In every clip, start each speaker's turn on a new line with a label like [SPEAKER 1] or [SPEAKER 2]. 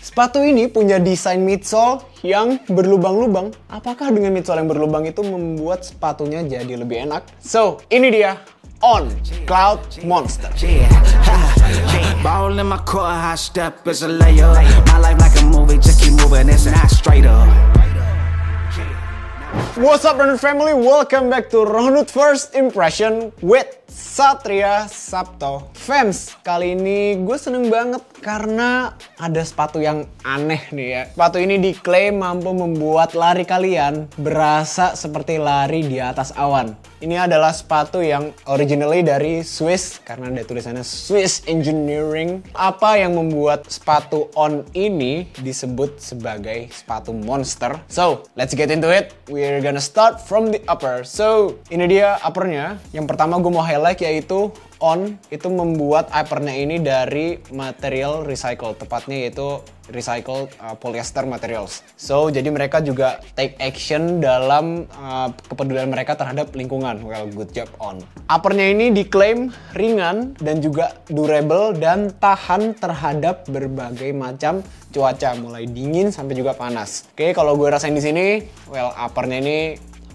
[SPEAKER 1] Sepatu ini punya desain midsole yang berlubang-lubang. Apakah dengan midsole yang berlubang itu membuat sepatunya jadi lebih enak? So, ini dia On Cloud Monster.
[SPEAKER 2] Ball in my court, high step is a layup. My life like a movie, just keep moving, it's not straight up.
[SPEAKER 1] What's up Ronut family, welcome back to Ronut First Impression with Satria Sabto. Fams, kali ini gue seneng banget karena ada sepatu yang aneh nih ya. Sepatu ini diklaim mampu membuat lari kalian berasa seperti lari di atas awan. Ini adalah sepatu yang originally dari Swiss karena ada tulisannya Swiss Engineering. Apa yang membuat sepatu On ini disebut sebagai sepatu monster? So, let's get into it. We're gonna start from the upper. So, ini dia uppernya. Yang pertama gue mau highlight yaitu On itu membuat uppernya ini dari material recycle, tepatnya yaitu recycled polyester materials. So, jadi mereka juga take action dalam kepedulian mereka terhadap lingkungan. Well, good job On. Uppernya ini diklaim ringan dan juga durable dan tahan terhadap berbagai macam cuaca, mulai dingin sampai juga panas. Oke, kalau gue rasain di sini, well, uppernya ini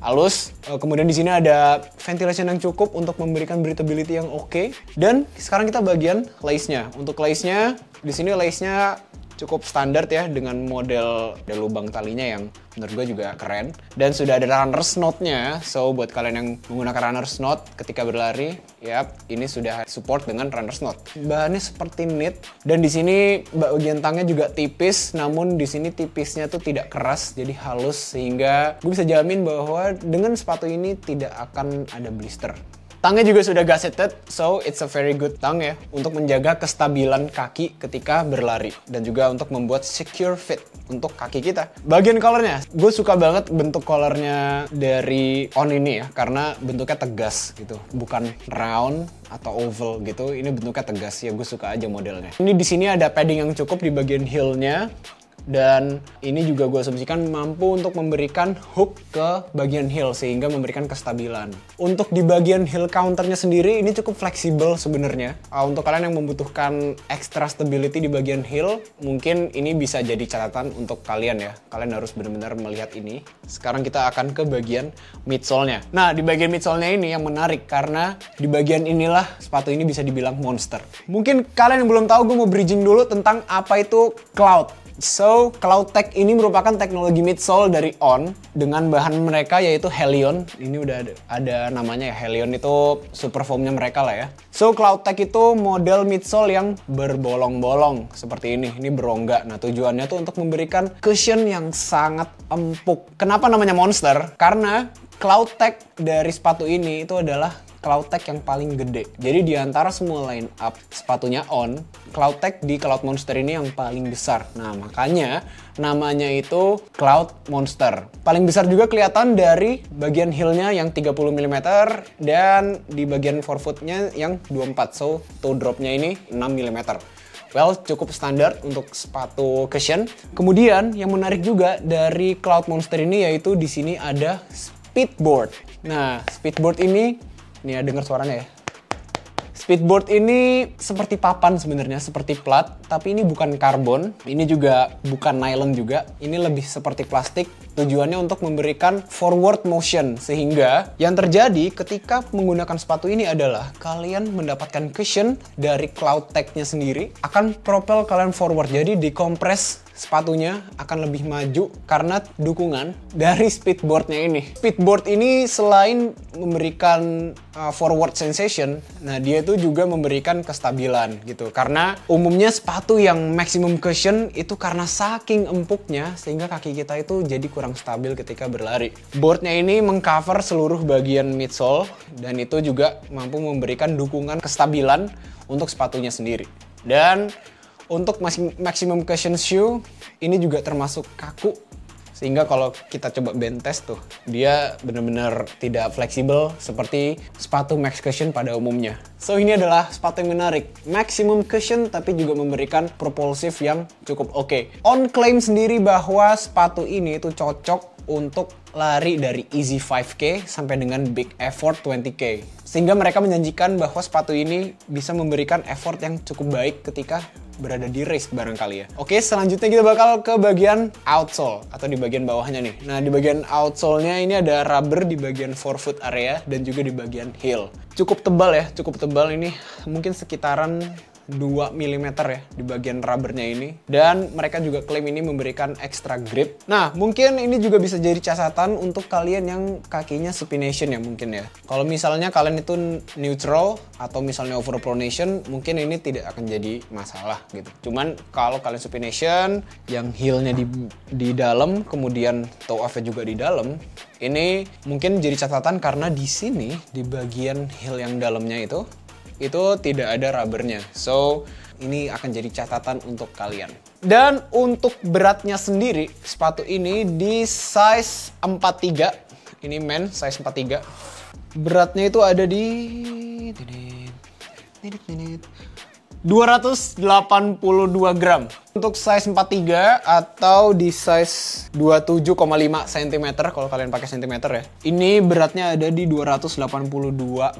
[SPEAKER 1] halus. Kemudian di sini ada ventilation yang cukup untuk memberikan breathability yang oke. Dan sekarang kita bagian lace-nya. Untuk lace-nya, di sini lace-nya cukup standar ya dengan model lubang talinya yang menurut gue juga keren. Dan sudah ada runner's knot-nya. So buat kalian yang menggunakan runner's knot ketika berlari, yap, ini sudah support dengan runner's knot. Bahannya seperti knit dan di sini bagian tangnya juga tipis, namun di sini tipisnya tuh tidak keras, jadi halus sehingga gue bisa jamin bahwa dengan sepatu ini tidak akan ada blister. Tangnya juga sudah gusseted, so it's a very good tang ya untuk menjaga kestabilan kaki ketika berlari dan juga untuk membuat secure fit untuk kaki kita. Bagian collarnya, gue suka banget bentuk collarnya dari On ini ya karena bentuknya tegas gitu, bukan round atau oval gitu. Ini bentuknya tegas ya, gue suka aja modelnya. Ini di sini ada padding yang cukup di bagian heel-nya. Dan ini juga gue asumsikan mampu untuk memberikan hook ke bagian heel sehingga memberikan kestabilan. Untuk di bagian heel counternya sendiri ini cukup fleksibel sebenarnya. Untuk kalian yang membutuhkan extra stability di bagian heel, mungkin ini bisa jadi catatan untuk kalian ya. Kalian harus benar-benar melihat ini. Sekarang kita akan ke bagian midsole-nya. Nah, di bagian midsole-nya ini yang menarik karena di bagian inilah sepatu ini bisa dibilang monster. Mungkin kalian yang belum tahu, gue mau bridging dulu tentang apa itu Cloud. So, CloudTec ini merupakan teknologi midsole dari On dengan bahan mereka yaitu Helion. Ini udah ada namanya ya, Helion itu super foamnya mereka lah ya. So, CloudTec itu model midsole yang berbolong-bolong seperti ini. Ini berongga. Nah, tujuannya tuh untuk memberikan cushion yang sangat empuk. Kenapa namanya monster? Karena CloudTec dari sepatu ini itu adalah CloudTec yang paling gede. Jadi di antara semua line up sepatunya On, CloudTec di Cloud Monster ini yang paling besar. Nah, makanya namanya itu Cloud Monster. Paling besar juga kelihatan dari bagian heel-nya yang 30 mm dan di bagian forefoot-nya yang 24. So, toe drop-nya ini 6 mm. Well, cukup standar untuk sepatu cushion. Kemudian yang menarik juga dari Cloud Monster ini yaitu di sini ada speedboard. Nah, speedboard ini ya dengar suaranya ya. Speedboard ini seperti papan sebenarnya, seperti plat, tapi ini bukan karbon, ini juga bukan nylon juga, ini lebih seperti plastik. Tujuannya untuk memberikan forward motion sehingga yang terjadi ketika menggunakan sepatu ini adalah kalian mendapatkan cushion dari CloudTec-nya sendiri akan propel kalian forward. Jadi dikompres sepatunya akan lebih maju karena dukungan dari speedboardnya ini. Speedboard ini selain memberikan forward sensation, nah dia itu juga memberikan kestabilan gitu. Karena umumnya sepatu yang maximum cushion itu karena saking empuknya sehingga kaki kita itu jadi kurang stabil ketika berlari. Boardnya ini mengcover seluruh bagian midsole dan itu juga mampu memberikan dukungan kestabilan untuk sepatunya sendiri. Dan untuk maximum cushion shoe ini juga termasuk kaku sehingga kalau kita coba bend test tuh dia benar-benar tidak fleksibel seperti sepatu max cushion pada umumnya. So ini adalah sepatu yang menarik, maximum cushion tapi juga memberikan propulsif yang cukup oke. On claim sendiri bahwa sepatu ini itu cocok untuk lari dari easy 5K sampai dengan big effort 20K. Sehingga mereka menjanjikan bahwa sepatu ini bisa memberikan effort yang cukup baik ketika berada di wrist barangkali ya. Oke, selanjutnya kita bakal ke bagian outsole atau di bagian bawahnya nih. Nah, di bagian outsole-nya ini ada rubber di bagian forefoot area dan juga di bagian heel. Cukup tebal ya, cukup tebal ini. Mungkin sekitaran 2 mm ya di bagian rubbernya ini, dan mereka juga klaim ini memberikan extra grip. Nah, mungkin ini juga bisa jadi catatan untuk kalian yang kakinya supination ya mungkin ya. Kalau misalnya kalian itu neutral atau misalnya overpronation, mungkin ini tidak akan jadi masalah gitu. Cuman kalau kalian supination yang heelnya di dalam, kemudian toe off-nya juga di dalam, ini mungkin jadi catatan karena di sini di bagian heel yang dalamnya itu tidak ada rubbernya. So, ini akan jadi catatan untuk kalian. Dan untuk beratnya sendiri, sepatu ini di size 43. Ini men, size 43. Beratnya itu ada di 282 gram. Untuk size 43 atau di size 27,5 cm kalau kalian pakai cm ya. Ini beratnya ada di 282,8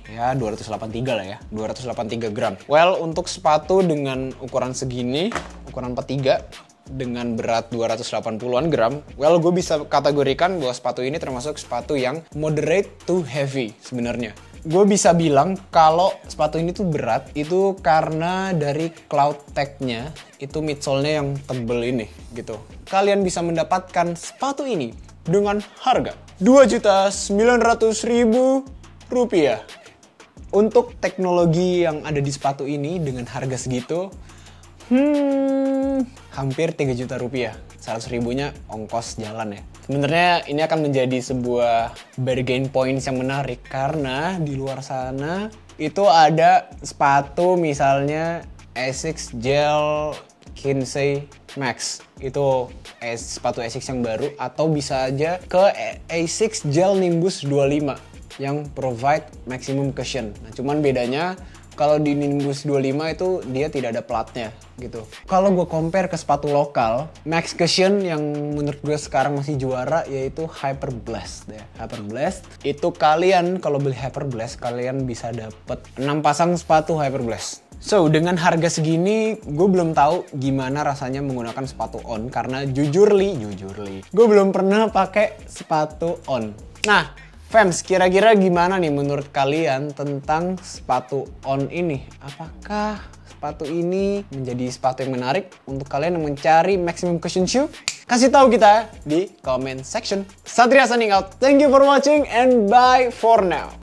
[SPEAKER 1] ya, 283 lah ya, 283 gram. Well, untuk sepatu dengan ukuran segini, ukuran 43 dengan berat 280-an gram, well, gue bisa kategorikan bahwa sepatu ini termasuk sepatu yang moderate to heavy sebenarnya. Gue bisa bilang kalau sepatu ini tuh berat itu karena dari cloud tag-nya itu midsole-nya yang tebel ini gitu. Kalian bisa mendapatkan sepatu ini dengan harga Rp2.900.000. Untuk teknologi yang ada di sepatu ini dengan harga segitu, hampir 3 juta rupiah. 100 ribunya ongkos jalan ya. Sebenarnya ini akan menjadi sebuah bargain points yang menarik karena di luar sana itu ada sepatu misalnya Asics Gel Kinsey Max. Itu sepatu Asics yang baru, atau bisa aja ke Asics Gel Nimbus 25 yang provide maximum cushion. Nah, cuman bedanya kalau di Nimbus 25 itu dia tidak ada platnya gitu. Kalau gue compare ke sepatu lokal, max cushion yang menurut gue sekarang masih juara yaitu Hyperblast ya. Hyperblast itu kalian kalau beli Hyperblast kalian bisa dapet 6 pasang sepatu Hyperblast. So, dengan harga segini, gue belum tahu gimana rasanya menggunakan sepatu on karena jujur li, gue belum pernah pakai sepatu on. Nah, fans, kira-kira gimana nih menurut kalian tentang sepatu on ini? Apakah sepatu ini menjadi sepatu yang menarik untuk kalian yang mencari maximum cushion shoe? Kasih tahu kita di comment section. Satria signing out. Thank you for watching and bye for now.